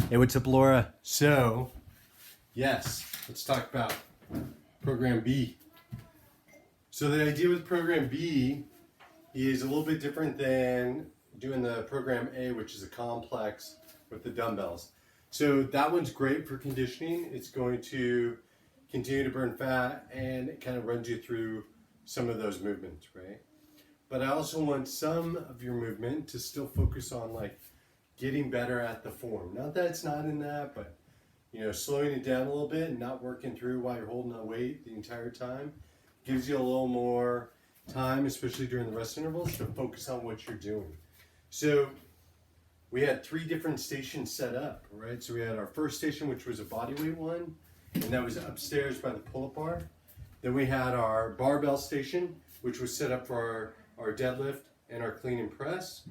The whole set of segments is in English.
Hey, what's up, Laura? So, yes, let's talk about Program B. So the idea with Program B is a little bit different than doing the Program A, which is a complex with the dumbbells. So that one's great for conditioning. It's going to continue to burn fat and it kind of runs you through some of those movements, right? But I also want some of your movement to still focus on like getting better at the form. Not that it's not in that, but slowing it down a little bit and not working through while you're holding the weight the entire time gives you a little more time, especially during the rest intervals, to focus on what you're doing. So we had 3 different stations set up, right? So we had our first station, which was a bodyweight one, and that was upstairs by the pull-up bar. Then we had our barbell station, which was set up for our deadlift and our clean and press.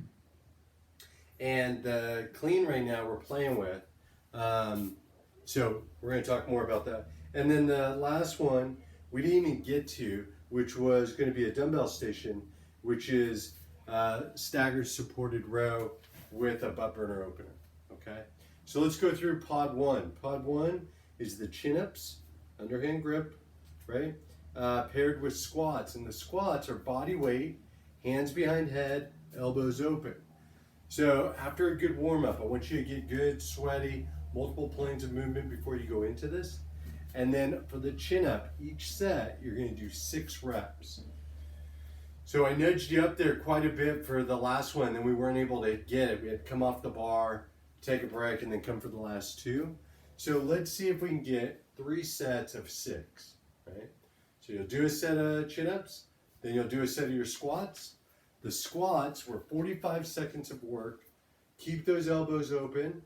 And the clean right now we're playing with. So we're going to talk more about that. And then the last one we didn't even get to, which was going to be a dumbbell station, which is staggered supported row with a butt burner opener. Okay, so let's go through pod 1. Pod 1 is the chin-ups, underhand grip, right? Paired with squats. And the squats are body weight, hands behind head, elbows open. So after a good warm-up, I want you to get good, sweaty, multiple planes of movement before you go into this. And then for the chin-up, each set, you're going to do 6 reps. So I nudged you up there quite a bit for the last one, and we weren't able to get it. We had to come off the bar, take a break, and then come for the last 2. So let's see if we can get 3 sets of 6, right? So you'll do a set of chin-ups, then you'll do a set of your squats. The squats were 45 seconds of work. Keep those elbows open.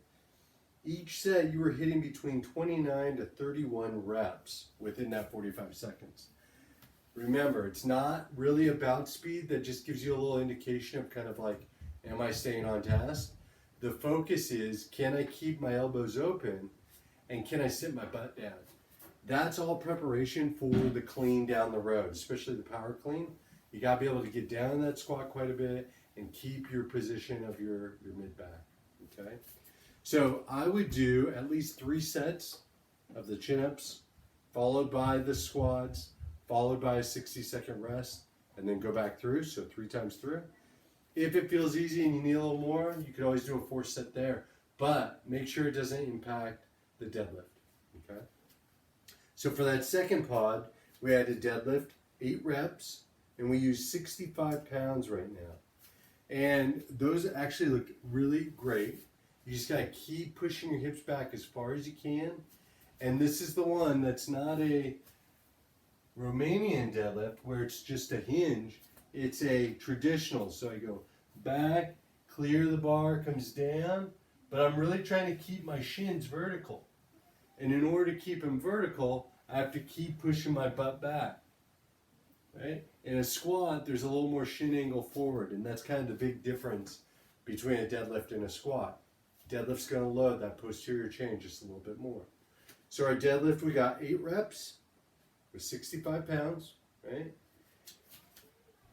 Each set you were hitting between 29 to 31 reps within that 45 seconds. Remember, it's not really about speed. That just gives you a little indication of kind of like, am I staying on task? The focus is, can I keep my elbows open and can I sit my butt down? That's all preparation for the clean down the road, especially the power clean. You got to be able to get down in that squat quite a bit and keep your position of your mid-back, okay? So I would do at least 3 sets of the chin-ups, followed by the squats, followed by a 60-second rest, and then go back through, so 3 times through. If it feels easy and you need a little more, you could always do a 4th set there, but make sure it doesn't impact the deadlift, okay? So for that second pod, we had a deadlift, 8 reps, and we use 65 pounds right now. And those actually look really great. You just gotta keep pushing your hips back as far as you can. And this is the one that's not a Romanian deadlift where it's just a hinge. It's a traditional. So I go back, clear the bar, comes down, but I'm really trying to keep my shins vertical. And in order to keep them vertical, I have to keep pushing my butt back. Right? In a squat, there's a little more shin angle forward, and that's kind of the big difference between a deadlift and a squat. Deadlift's going to load that posterior chain just a little bit more. So our deadlift, we got 8 reps with 65 pounds, right?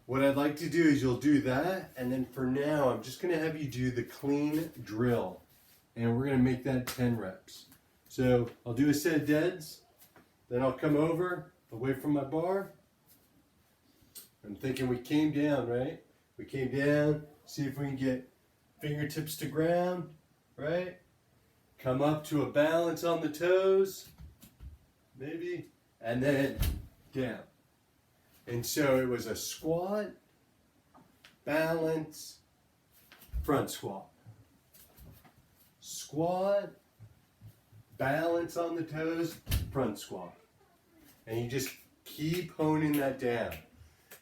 What I'd like to do is you'll do that, and then for now, I'm just going to have you do the clean drill, and we're going to make that 10 reps. So I'll do a set of deads, then I'll come over, away from my bar. I'm thinking we came down, right? We came down, see if we can get fingertips to ground, right? Come up to a balance on the toes, maybe, and then down. And so it was a squat, balance, front squat. Squat, balance on the toes, front squat. And you just keep honing that down.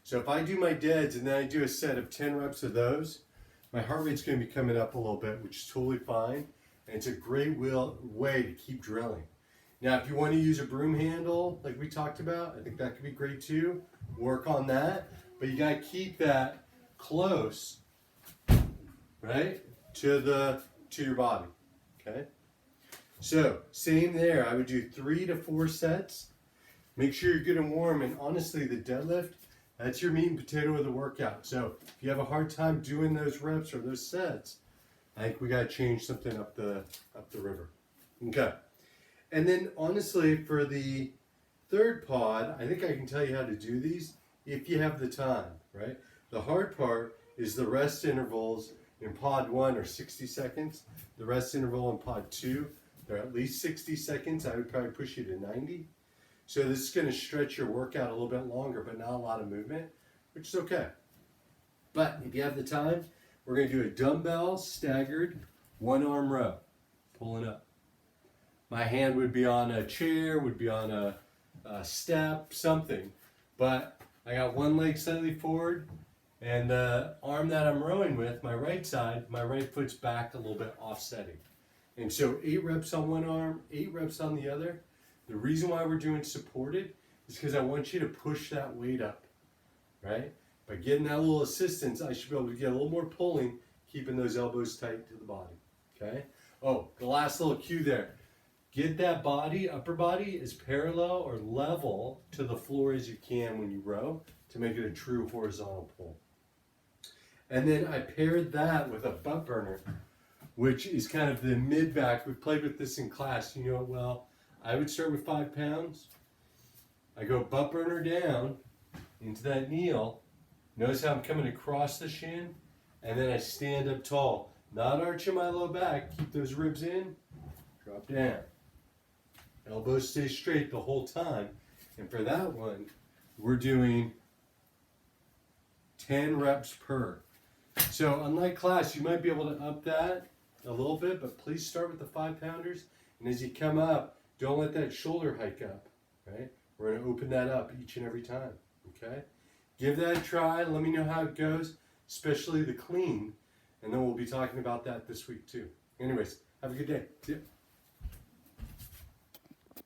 So if I do my deads and then I do a set of 10 reps of those, my heart rate's going to be coming up a little bit, which is totally fine. And it's a great way to keep drilling. Now, if you want to use a broom handle, like we talked about, I think that could be great too. Work on that. But you got to keep that close, right, to your body. Okay? So, same there. I would do 3 to 4 sets. Make sure you're good and warm. And honestly, the deadlift, that's your meat and potato of the workout. So if you have a hard time doing those reps or those sets, I think we got to change something up the river. Okay. And then honestly, for the third pod, I think I can tell you how to do these if you have the time, right? The hard part is the rest intervals in pod 1 are 60 seconds. The rest interval in pod 2, they're at least 60 seconds. I would probably push you to 90. So this is going to stretch your workout a little bit longer, but not a lot of movement, which is okay. But if you have the time, we're going to do a dumbbell staggered 1-arm row, pulling up. My hand would be on a chair, would be on a step, something. But I got one leg slightly forward, and the arm that I'm rowing with, my right side, my right foot's back a little bit offsetting. And so 8 reps on one arm, 8 reps on the other. The reason why we're doing supported is because I want you to push that weight up, right? By getting that little assistance, I should be able to get a little more pulling, keeping those elbows tight to the body, okay? Oh, the last little cue there. Get that body, upper body, as parallel or level to the floor as you can when you row to make it a true horizontal pull. And then I paired that with a butt burner, which is kind of the mid-back. We played with this in class, you know it well. I would start with 5 pounds. I go butt burner down into that kneel. Notice how I'm coming across the shin, and then I stand up tall. Not arching my low back, keep those ribs in, drop down. Elbows stay straight the whole time. And for that one, we're doing 10 reps per. So unlike class, you might be able to up that a little bit, but please start with the 5-pounders. And as you come up, don't let that shoulder hike up, right? We're going to open that up each and every time, okay? Give that a try. Let me know how it goes, especially the clean. And then we'll be talking about that this week too. Anyways, have a good day. See ya.